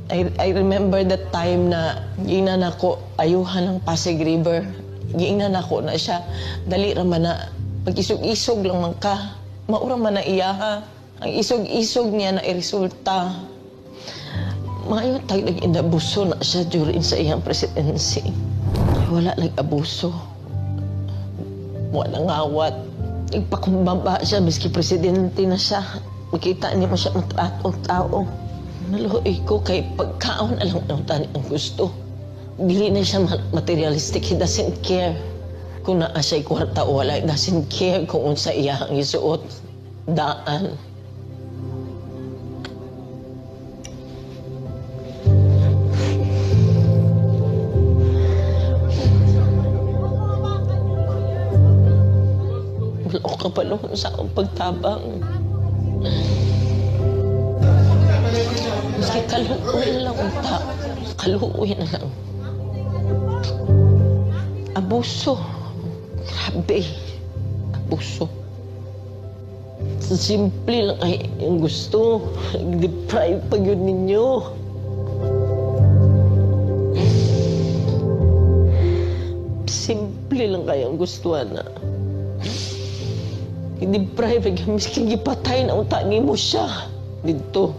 I remember that time na giingnan ako ayuhan ng Pasig River. Giingnan ako na siya. Dali raman na pag-isog-isog lang man ka. Maura man na iyaha. Ang isog-isog niya na iresulta. Maayon tag nag-inabuso na siya during sa iyang presidency. Wala nag-abuso. Wala ngawat. Nagpakumbaba siya miski presidente na siya. Makita niyo mo siya matratong tao. Naluhoy ko kay pagkaon alam ng tani ang gusto. Dili na siya materialistic. He doesn't care kung naa siya'y kwarta o wala. He doesn't care kung unsa iya ang isuot. Daan. Wala ko kapalong sa akong pagtabang. Maski kaluuin lang unta. Kaluuin na lang. Abuso. Grabe. Abuso. Simple lang ay yung gusto. Deprive pa yun ninyo. Simple lang kayang gustuhan na. I-deprive, miskin gipatay na unta mo siya. Dito.